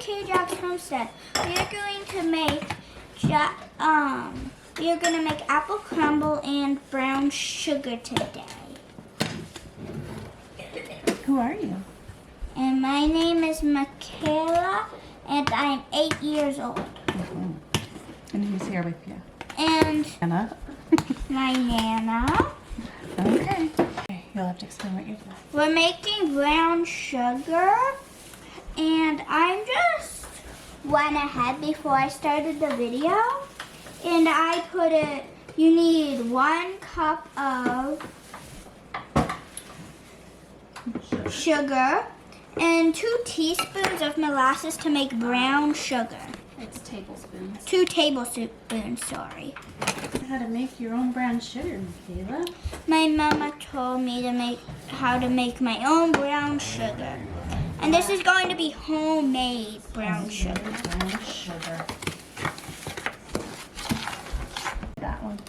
KaeJax Homestead. We are going to make apple crumble and brown sugar today. Who are you? And my name is Mikaela, and I'm 8 years old. Mm-hmm. And who's here with you? And Anna. my Nana. Okay. You'll have to explain what you're doing. We're making brown sugar, and I just went ahead before I started the video, and I put it, you need 1 cup of sugar and 2 teaspoons of molasses to make brown sugar. It's tablespoons. 2 tablespoons, sorry. How to make your own brown sugar, Mikaela. My mama told me how to make my own brown sugar. And this is going to be homemade brown sugar. Brown sugar. That one.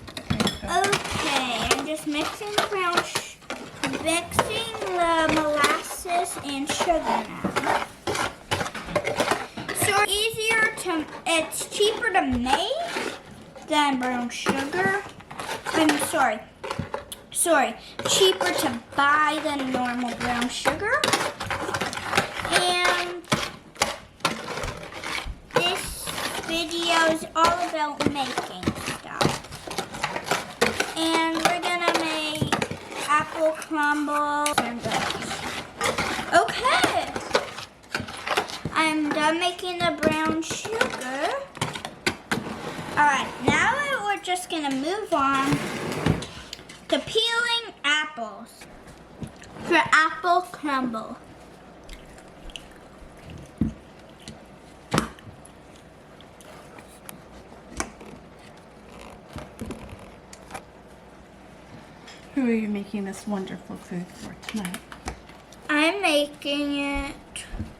Okay, I'm just mixing the molasses and sugar now. So it's cheaper to make than brown sugar. Cheaper to buy than normal brown sugar. And this video is all about making stuff. And we're gonna make apple crumble sandwiches. Okay, I'm done making the brown sugar. Alright, now we're just gonna move on to peeling apples for apple crumble. Who are you making this wonderful food for tonight? I'm making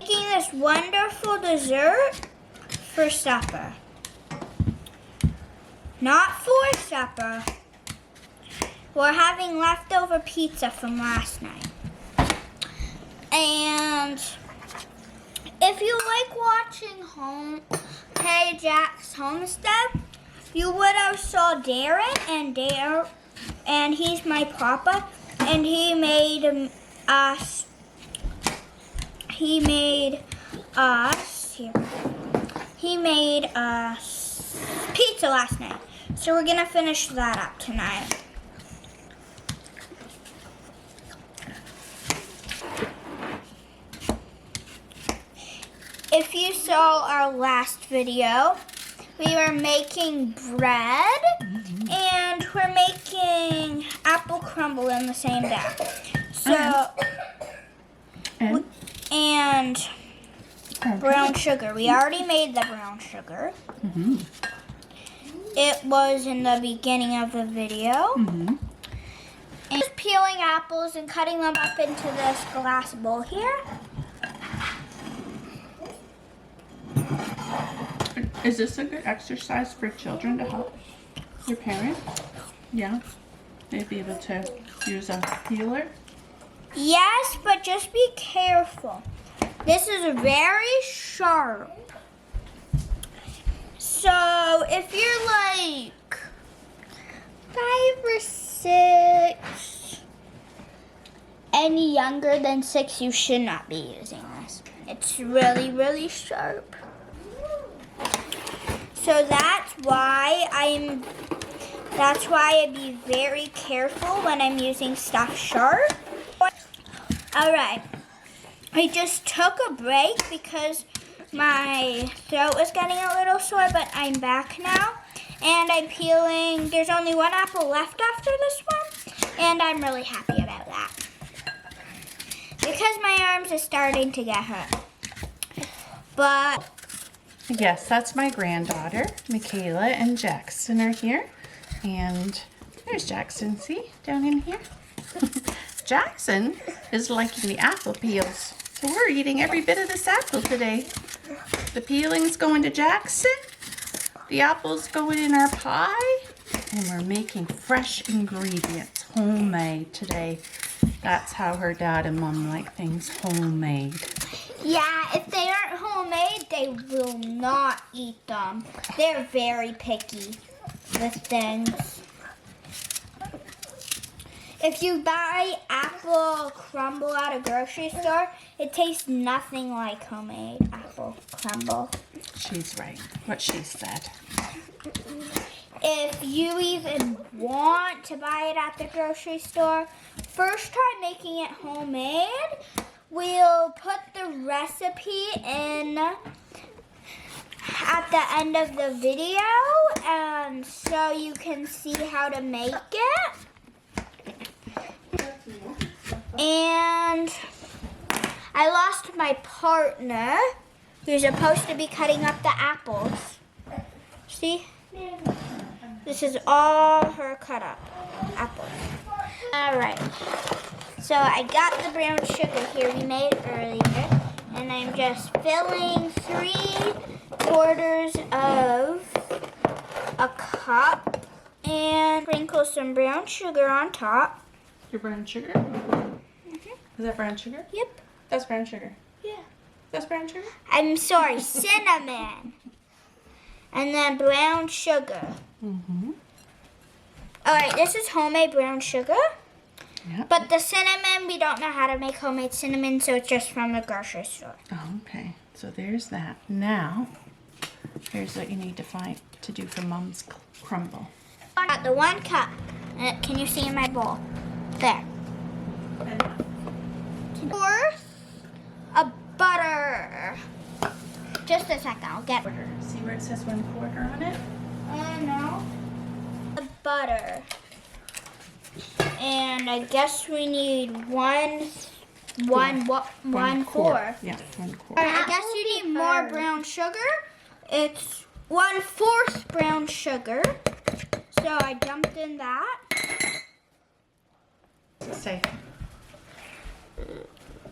this wonderful dessert for supper. Not for supper. We're having leftover pizza from last night. And if you like watching KaeJax Homestead, you would have saw Darren, and he's my papa, and he made us pizza last night. So we're gonna finish that up tonight. If you saw our last video, we were making bread, and we're making apple crumble in the same day. So, and brown sugar. We already made the brown sugar. Mm-hmm. It was in the beginning of the video. Mm-hmm. And just peeling apples and cutting them up into this glass bowl here. Is this a good exercise for children to help your parents? Yeah? They'd be able to use a peeler? Yes, but just be careful. This is very sharp. So if you're like 5 or 6, any younger than 6, you should not be using this. It's really, really sharp. So that's why I'd be very careful when I'm using stuff sharp. Alright, I just took a break because my throat was getting a little sore, but I'm back now. And I'm peeling, there's only 1 apple left after this one, and I'm really happy about that. Because my arms are starting to get hurt. But yes, that's my granddaughter, Mikaela, and Jackson are here. And there's Jackson, see, down in here. Jackson is liking the apple peels. So we're eating every bit of this apple today. The peeling's going to Jackson. The apple's going in our pie. And we're making fresh ingredients, homemade today. That's how her dad and mom like things, homemade. yeah, if they aren't homemade, they will not eat them. They're very picky with things. If you buy apple crumble at a grocery store, it tastes nothing like homemade apple crumble. She's right. What she said. If you even want to buy it at the grocery store, first try making it homemade. We'll put the recipe in at the end of the video, and so you can see how to make it. And I lost my partner who's supposed to be cutting up the apples. See? This is all her cut up apples. Alright. So I got the brown sugar here we made earlier. And I'm just filling 3/4 of a cup. And sprinkle some brown sugar on top. Your brown sugar? Is that brown sugar? Yep. That's brown sugar. Yeah. That's brown sugar? I'm sorry, cinnamon. And then brown sugar. Alright, this is homemade brown sugar. Yeah. But the cinnamon, we don't know how to make homemade cinnamon, so it's just from the grocery store. Oh, okay. So there's that. Now, here's what you need to do for Mom's crumble. I got the 1 cup. Can you see in my bowl? There. Fourth of butter. Just a second, I'll get it. See where it says 1/4 on it? No. The butter. And I guess we need one quart. Yeah, 1/4. I guess you need more brown sugar. It's 1/4 brown sugar. So I dumped in that. Say.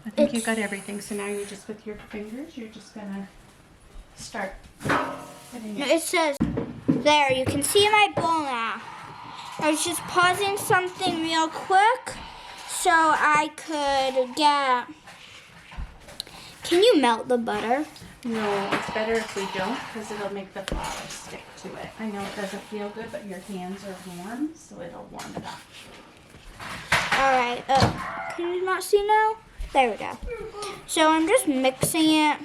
I think you got everything. So now you're just with your fingers. You're just gonna start putting it. It says there. You can see my bowl now. I was just pausing something real quick so I could get. Can you melt the butter? No, it's better if we don't because it'll make the flour stick to it. I know it doesn't feel good, but your hands are warm, so it'll warm it up. Alright, can you not see now? There we go. So I'm just mixing it.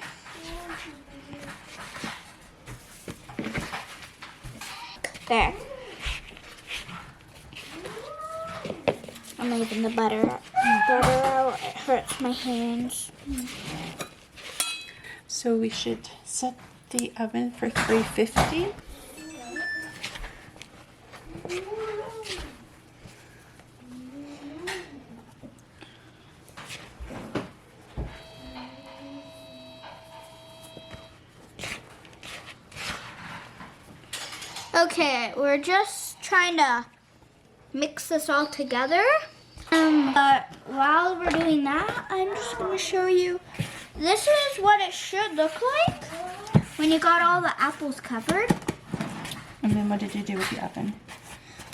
There. I'm leaving the butter out. It hurts my hands. So we should set the oven for 350. Okay, we're just trying to mix this all together. But while we're doing that, I'm just going to show you. This is what it should look like when you got all the apples covered. And then what did you do with the oven?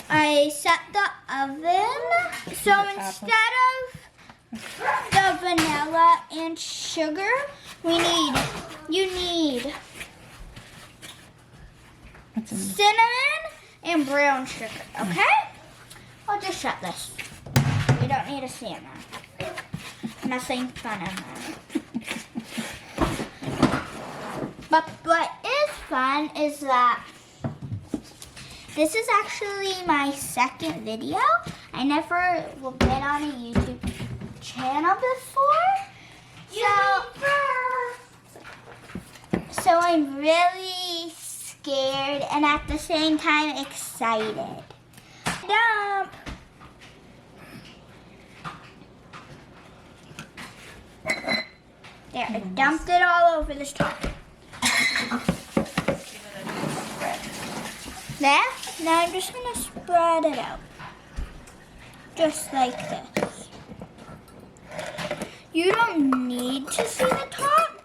I set the oven. So instead of the vanilla and sugar, you need cinnamon and brown sugar, okay? I'll just shut this. We don't need to see it now. Nothing fun in there. But what is fun is that this is actually my second video. I never been on a YouTube channel before. So I'm really scared and at the same time excited. Dump. There, I dumped it all over this top. There. Now I'm just gonna spread it out. Just like this. You don't need to see the top,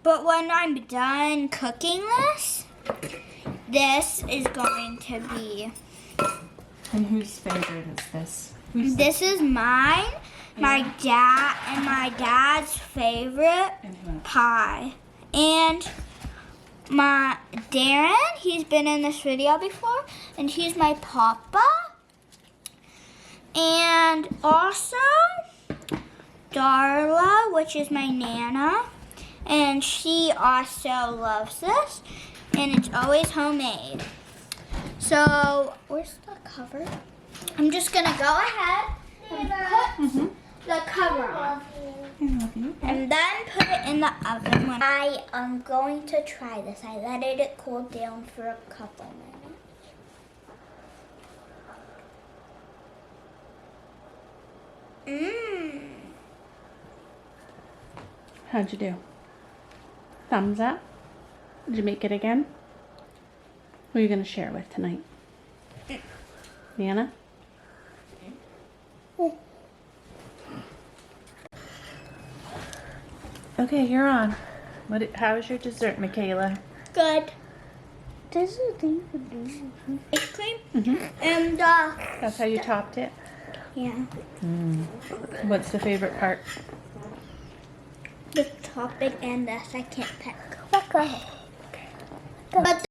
but when I'm done cooking this is going to be. And whose favorite is this? This is mine, my dad's favorite pie. And my Darren, he's been in this video before, and he's my papa. And also Darla, which is my Nana, and she also loves this, and it's always homemade. So, where's the cover? I'm just gonna go ahead and put the cover on. And then put it in the oven. I am going to try this. I let it cool down for a couple minutes. Mmm. How'd you do? Thumbs up? Did you make it again? Who are you going to share with tonight? Nana? Okay, you're on. How was your dessert, Mikaela? Good. This is ice cream. And That's how you topped it? yeah. What's the favorite part? The topping and this I can't pick. Go ahead. Okay. But